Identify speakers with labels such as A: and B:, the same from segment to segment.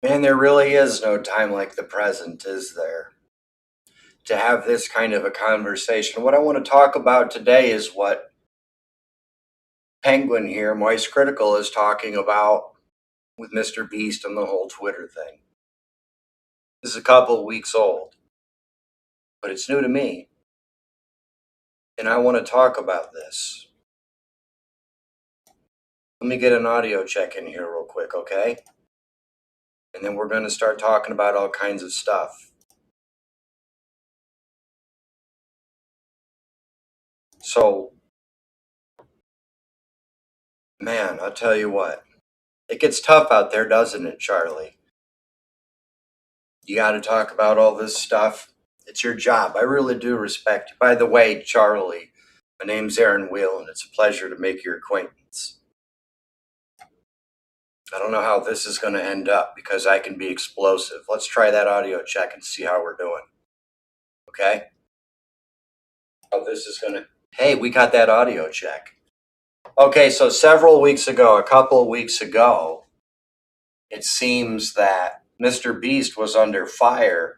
A: Man, there really is no time like the present, is there? To have this kind of a conversation. What I want to talk about today is what Penguin here, Moist Critical, is talking about with Mr. Beast and the whole Twitter thing. This is a couple of weeks old, but it's new to me. And I want to talk about this. Let me get an audio check in here real quick, okay? And then we're going to start talking about all kinds of stuff. So, man, I'll tell you what. It gets tough out there, doesn't it, Charlie? You got to talk about all this stuff. It's your job. I really do respect you. By the way, Charlie, my name's Aaron Wheel, and it's a pleasure to make your acquaintance. I don't know how this is going to end up because I can be explosive. Let's try that audio check and see how we're doing. Okay? How this is going to. Hey, we got that audio check. Okay, so a couple of weeks ago, it seems that Mr. Beast was under fire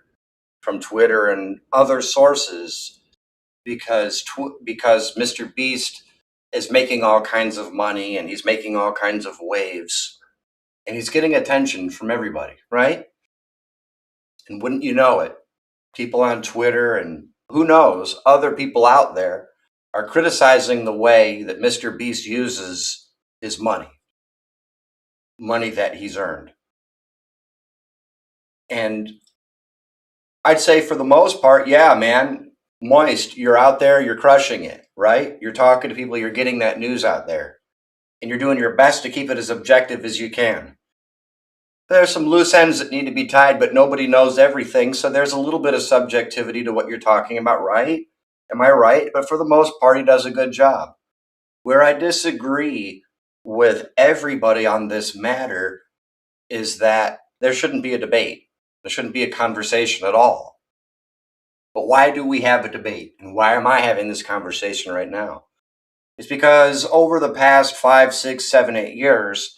A: from Twitter and other sources because Mr. Beast is making all kinds of money and he's making all kinds of waves and he's getting attention from everybody, right? And wouldn't you know it, people on Twitter and who knows, other people out there are criticizing the way that Mr. Beast uses his money that he's earned. And I'd say for the most part, yeah, man, Moist, you're out there, you're crushing it, right? You're talking to people, you're getting that news out there, and you're doing your best to keep it as objective as you can. There's some loose ends that need to be tied, but nobody knows everything, so there's a little bit of subjectivity to what you're talking about, right? Am I right? But for the most part, he does a good job. Where I disagree with everybody on this matter is that there shouldn't be a debate. There shouldn't be a conversation at all. But why do we have a debate? And why am I having this conversation right now? It's because over the past 5, 6, 7, 8 years,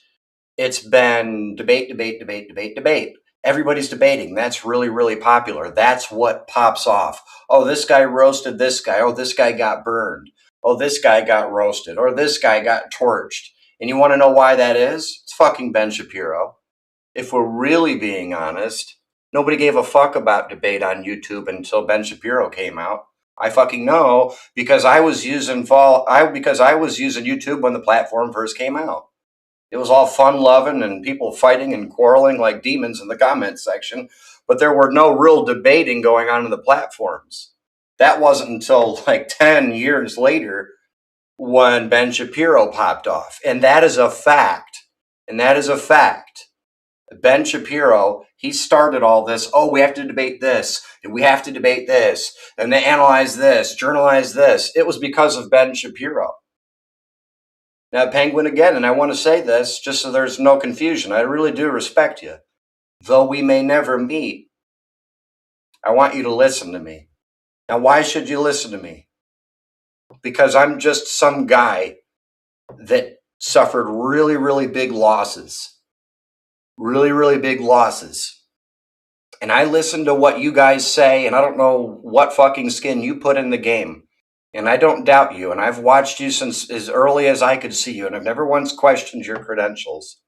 A: it's been debate, debate, debate, debate, debate. Everybody's debating. That's really, really popular. That's what pops off. Oh, this guy roasted this guy. Oh, this guy got burned. Oh, this guy got roasted. Or this guy got torched. And you want to know why that is? It's fucking Ben Shapiro. If we're really being honest, nobody gave a fuck about debate on YouTube until Ben Shapiro came out. I fucking know because I was using YouTube when the platform first came out. It was all fun loving and people fighting and quarreling like demons in the comments section, but there were no real debating going on in the platforms. That wasn't until like 10 years later when Ben Shapiro popped off. And that is a fact. And that is a fact. Ben Shapiro, he started all this. Oh, we have to debate this, and we have to debate this, and they analyze this, journalize this. It was because of Ben Shapiro. Now, Penguin again, and I want to say this just so there's no confusion. I really do respect you. Though we may never meet, I want you to listen to me. Now, why should you listen to me? Because I'm just some guy that suffered really, really big losses. Really, really big losses. And I listen to what you guys say, and I don't know what fucking skin you put in the game. And I don't doubt you, and I've watched you since as early as I could see you, and I've never once questioned your credentials.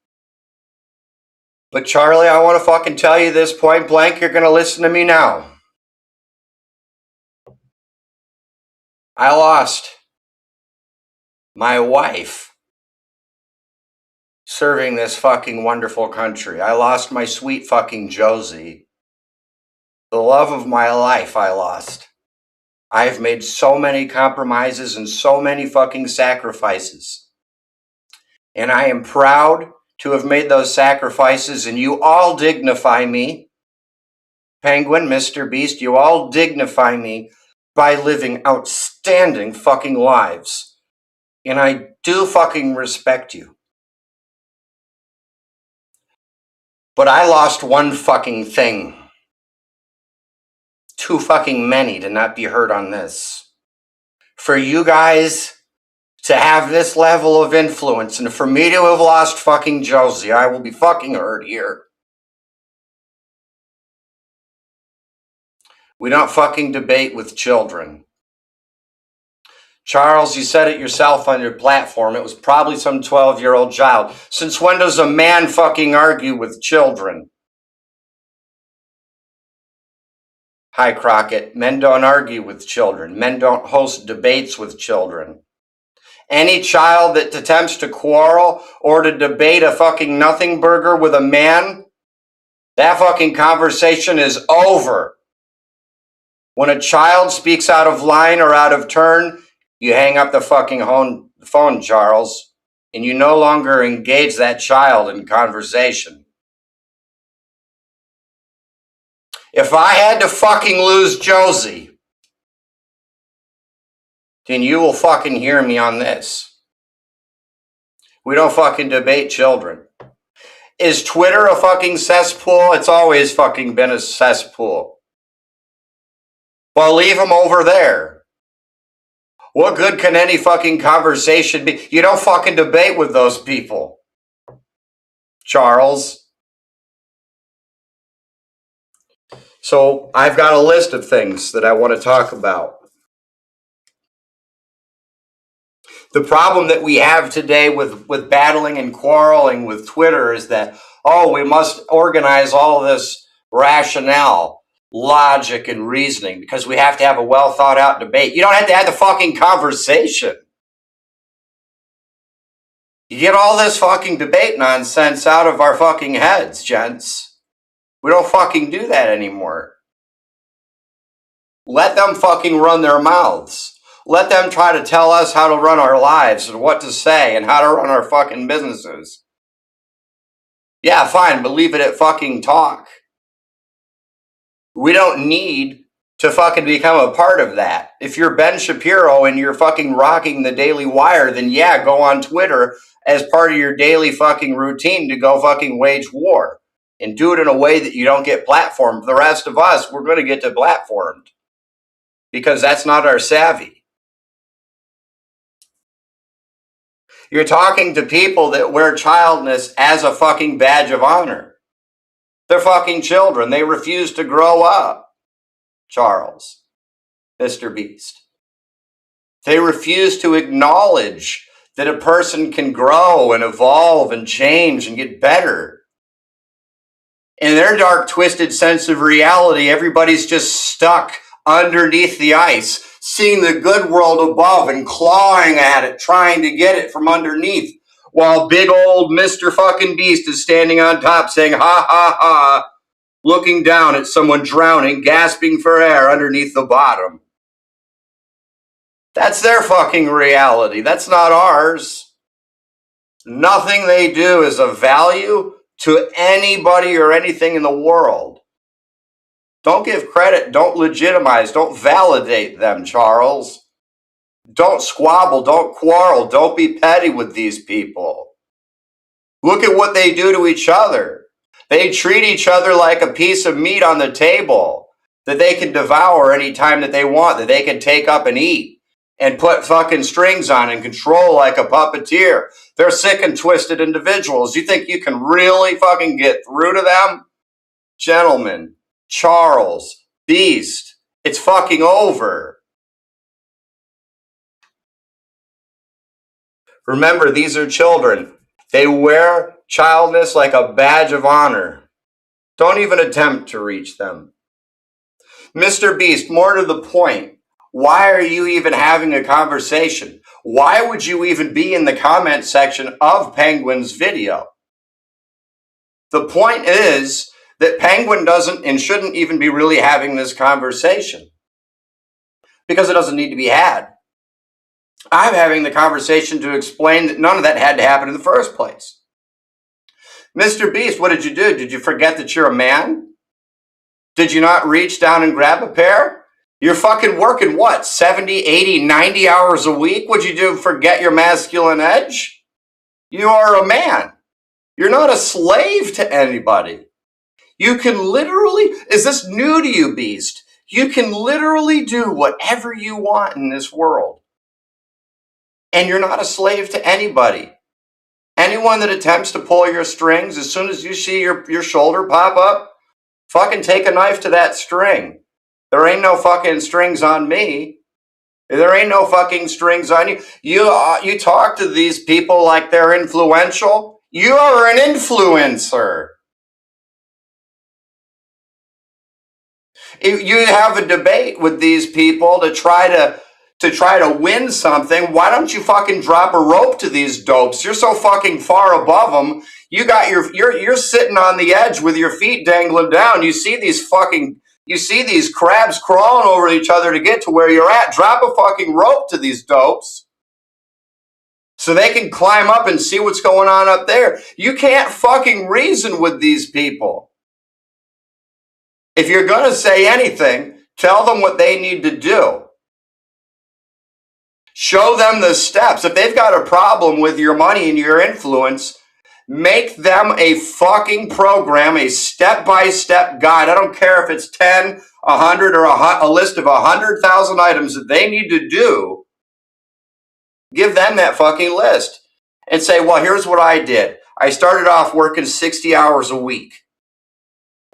A: But Charlie, I want to fucking tell you this point blank, you're going to listen to me now. I lost my wife serving this fucking wonderful country. I lost my sweet fucking Josie. The love of my life I lost. I've made so many compromises and so many fucking sacrifices. And I am proud to have made those sacrifices, and you all dignify me. Penguin, Mr. Beast, you all dignify me by living outstanding fucking lives. And I do fucking respect you. But I lost one fucking thing. Too fucking many to not be heard on this. For you guys to have this level of influence and for me to have lost fucking Josie, I will be fucking hurt here. We don't fucking debate with children. Charles, you said it yourself on your platform. It was probably some 12-year-old child. Since when does a man fucking argue with children? Hi, Crockett. Men don't argue with children. Men don't host debates with children. Any child that attempts to quarrel or to debate a fucking nothing burger with a man, that fucking conversation is over. When a child speaks out of line or out of turn, you hang up the fucking phone, Charles, and you no longer engage that child in conversation. If I had to fucking lose Josie, then you will fucking hear me on this. We don't fucking debate children. Is Twitter a fucking cesspool? It's always fucking been a cesspool. Well, leave them over there. What good can any fucking conversation be? You don't fucking debate with those people, Charles. So I've got a list of things that I want to talk about. The problem that we have today with battling and quarreling with Twitter is that, we must organize all this rationale, logic, and reasoning because we have to have a well thought out debate. You don't have to have the fucking conversation. You get all this fucking debate nonsense out of our fucking heads, gents. We don't fucking do that anymore. Let them fucking run their mouths. Let them try to tell us how to run our lives and what to say and how to run our fucking businesses. Yeah, fine, but leave it at fucking talk. We don't need to fucking become a part of that. If you're Ben Shapiro and you're fucking rocking the Daily Wire, then yeah, go on Twitter as part of your daily fucking routine to go fucking wage war. And do it in a way that you don't get platformed. The rest of us, we're going to get platformed. Because that's not our savvy. You're talking to people that wear childness as a fucking badge of honor. They're fucking children. They refuse to grow up, Charles, Mr. Beast. They refuse to acknowledge that a person can grow and evolve and change and get better. In their dark, twisted sense of reality, everybody's just stuck underneath the ice, seeing the good world above and clawing at it, trying to get it from underneath, while big old Mr. fucking Beast is standing on top saying, ha, ha, ha, looking down at someone drowning, gasping for air underneath the bottom. That's their fucking reality. That's not ours. Nothing they do is of value to anybody or anything in the world. Don't give credit, don't legitimize, don't validate them, Charles. Don't squabble, don't quarrel, don't be petty with these people. Look at what they do to each other. They treat each other like a piece of meat on the table that they can devour any time that they want, that they can take up and eat and put fucking strings on and control like a puppeteer. They're sick and twisted individuals. You think you can really fucking get through to them? Gentlemen, Charles, Beast, it's fucking over. Remember, these are children. They wear childness like a badge of honor. Don't even attempt to reach them. Mr. Beast, more to the point, why are you even having a conversation? Why would you even be in the comment section of Penguin's video? The point is that Penguin doesn't and shouldn't even be really having this conversation because it doesn't need to be had. I'm having the conversation to explain that none of that had to happen in the first place. Mr. Beast, what did you do? Did you forget that you're a man? Did you not reach down and grab a pair? You're fucking working what, 70, 80, 90 hours a week? Would you do forget your masculine edge? You are a man. You're not a slave to anybody. You can literally, is this new to you, Beast? You can literally do whatever you want in this world. And you're not a slave to anybody. Anyone that attempts to pull your strings, as soon as you see your shoulder pop up, fucking take a knife to that string. There ain't no fucking strings on me. There ain't no fucking strings on you. You talk to these people like they're influential. You are an influencer. If you have a debate with these people to try to win something, why don't you fucking drop a rope to these dopes? You're so fucking far above them. You're sitting on the edge with your feet dangling down. You see these crabs crawling over each other to get to where you're at. Drop a fucking rope to these dopes so they can climb up and see what's going on up there. You can't fucking reason with these people. If you're going to say anything, tell them what they need to do. Show them the steps. If they've got a problem with your money and your influence, make them a fucking program, a step-by-step guide. I don't care if it's 10, 100, or a list of 100,000 items that they need to do. Give them that fucking list and say, well, here's what I did. I started off working 60 hours a week.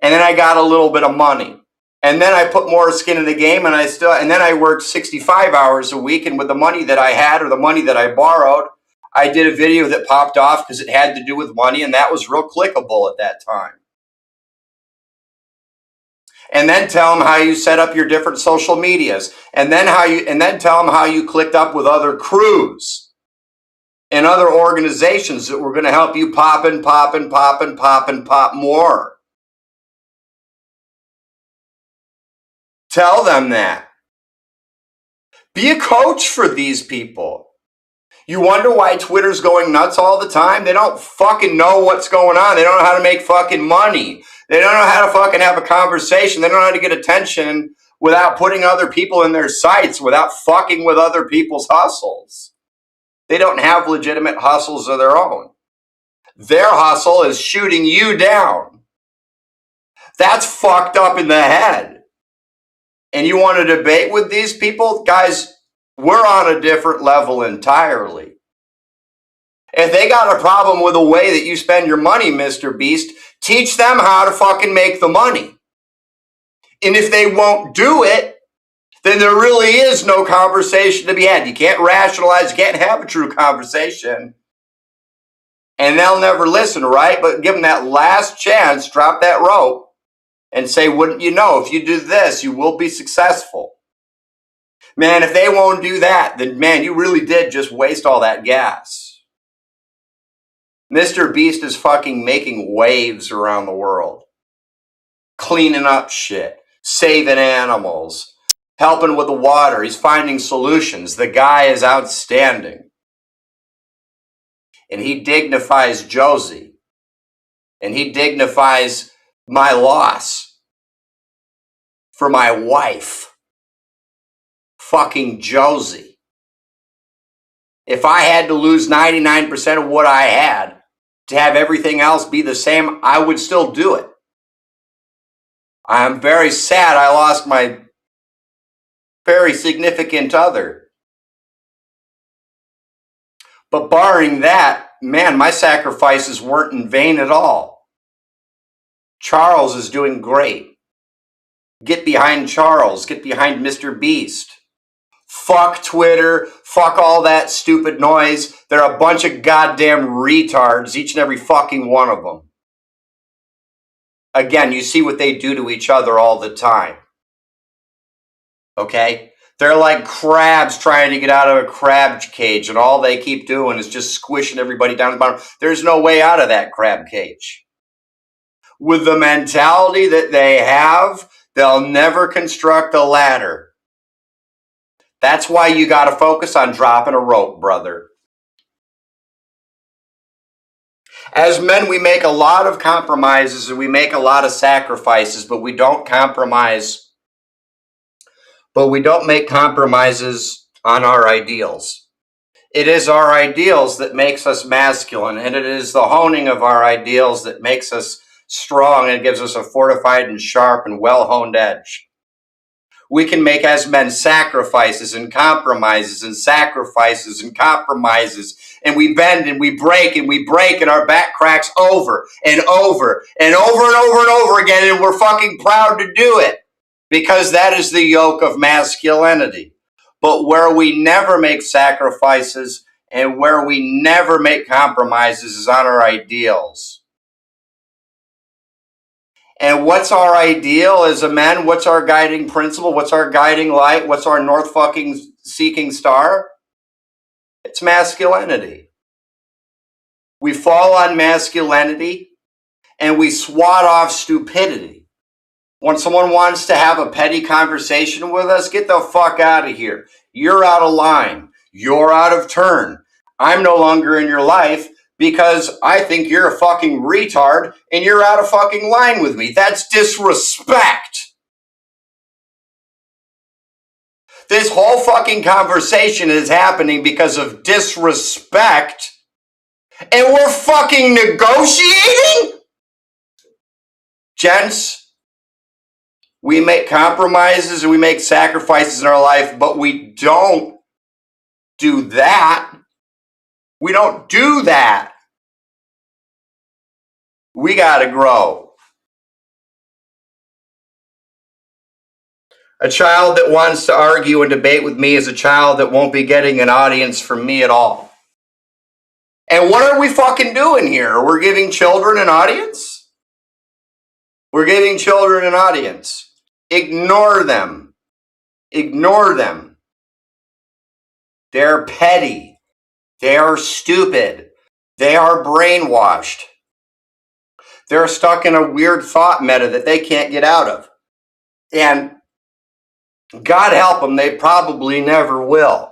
A: And then I got a little bit of money. And then I put more skin in the game, and then I worked 65 hours a week. And with the money that I had or the money that I borrowed, I did a video that popped off because it had to do with money, and that was real clickable at that time. And then tell them how you set up your different social medias, and then tell them how you clicked up with other crews and other organizations that were going to help you pop more. Tell them that. Be a coach for these people. You wonder why Twitter's going nuts all the time? They don't fucking know what's going on. They don't know how to make fucking money. They don't know how to fucking have a conversation. They don't know how to get attention without putting other people in their sights, without fucking with other people's hustles. They don't have legitimate hustles of their own. Their hustle is shooting you down. That's fucked up in the head. And you want to debate with these people? Guys, we're on a different level entirely. If they got a problem with the way that you spend your money, Mr. Beast, teach them how to fucking make the money. And if they won't do it, then there really is no conversation to be had. You can't rationalize, you can't have a true conversation. And they'll never listen, right? But give them that last chance, drop that rope, and say, wouldn't you know, if you do this, you will be successful. Man, if they won't do that, then man, you really did just waste all that gas. Mr. Beast is fucking making waves around the world. Cleaning up shit. Saving animals. Helping with the water. He's finding solutions. The guy is outstanding. And he dignifies Josie. And he dignifies my loss for my wife, fucking Josie. If I had to lose 99% of what I had to have everything else be the same, I would still do it. I'm very sad I lost my very significant other. But barring that, man, my sacrifices weren't in vain at all. Charles is doing great. Get behind Charles. Get behind Mr. Beast. Fuck Twitter. Fuck all that stupid noise. They're a bunch of goddamn retards, each and every fucking one of them. Again, you see what they do to each other all the time. Okay? They're like crabs trying to get out of a crab cage, and all they keep doing is just squishing everybody down to the bottom. There's no way out of that crab cage. With the mentality that they have, they'll never construct a ladder. That's why you got to focus on dropping a rope, brother. As men, we make a lot of compromises and we make a lot of sacrifices, but we don't compromise. But we don't make compromises on our ideals. It is our ideals that makes us masculine, and it is the honing of our ideals that makes us strong and gives us a fortified and sharp and well-honed edge. We can make as men sacrifices and compromises and sacrifices and compromises, and we bend and we break and our back cracks over and over and over and over and over again, and we're fucking proud to do it. because that is the yoke of masculinity. But where we never make sacrifices and where we never make compromises is on our ideals. And what's our ideal as a men? What's our guiding principle? What's our guiding light? What's our north fucking seeking star? It's masculinity. We fall on masculinity and we swat off stupidity. When someone wants to have a petty conversation with us, get the fuck out of here. You're out of line. You're out of turn. I'm no longer in your life because I think you're a fucking retard and you're out of fucking line with me. That's disrespect. This whole fucking conversation is happening because of disrespect, and we're fucking negotiating? Gents, we make compromises and we make sacrifices in our life, but we don't do that. We don't do that. We gotta grow. A child that wants to argue and debate with me is a child that won't be getting an audience from me at all. And what are we fucking doing here? We're giving children an audience? We're giving children an audience. Ignore them. Ignore them. They're petty. They are stupid. They are brainwashed. They're stuck in a weird thought meta that they can't get out of. And God help them, they probably never will.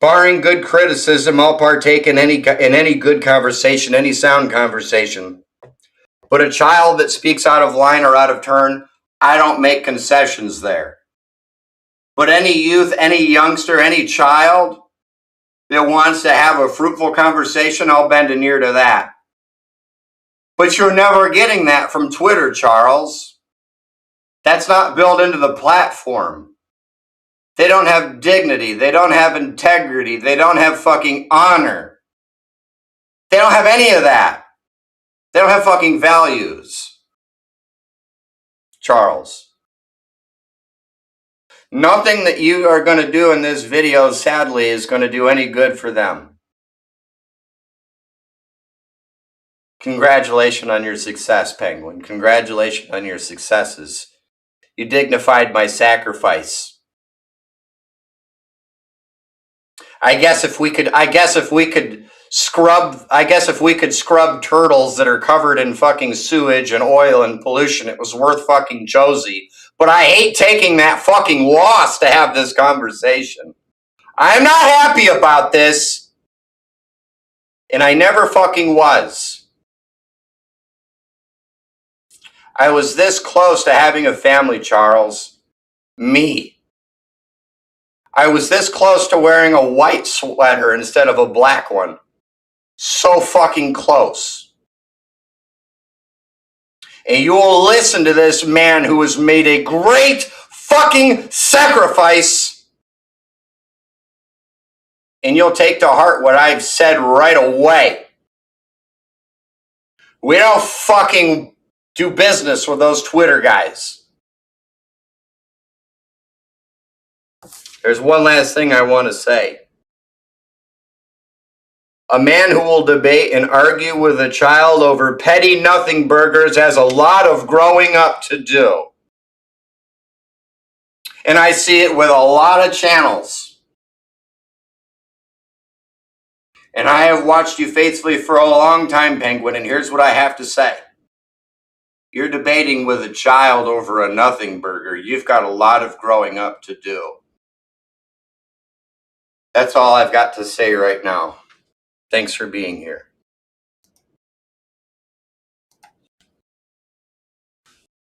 A: Barring good criticism, I'll partake in any good conversation, any sound conversation. But a child that speaks out of line or out of turn, I don't make concessions there. But any youth, any youngster, any child that wants to have a fruitful conversation, I'll bend an ear to that. But you're never getting that from Twitter, Charles. That's not built into the platform. They don't have dignity. They don't have integrity. They don't have fucking honor. They don't have any of that. They don't have fucking values. Charles. Nothing that you are going to do in this video, sadly, is going to do any good for them. Congratulations on your success, Penguin. Congratulations on your successes. You dignified my sacrifice. I guess if we could scrub turtles that are covered in fucking sewage and oil and pollution, it was worth fucking Josie. But I hate taking that fucking loss to have this conversation. I'm not happy about this. And I never fucking was. I was this close to having a family, Charles. Me. I was this close to wearing a white sweater instead of a black one. So fucking close. And you will listen to this man who has made a great fucking sacrifice. And you'll take to heart what I've said right away. We don't fucking do business with those Twitter guys. There's one last thing I want to say. A man who will debate and argue with a child over petty nothing burgers has a lot of growing up to do. And I see it with a lot of channels. And I have watched you faithfully for a long time, Penguin, and here's what I have to say. You're debating with a child over a nothing burger. You've got a lot of growing up to do. That's all I've got to say right now. Thanks for being here.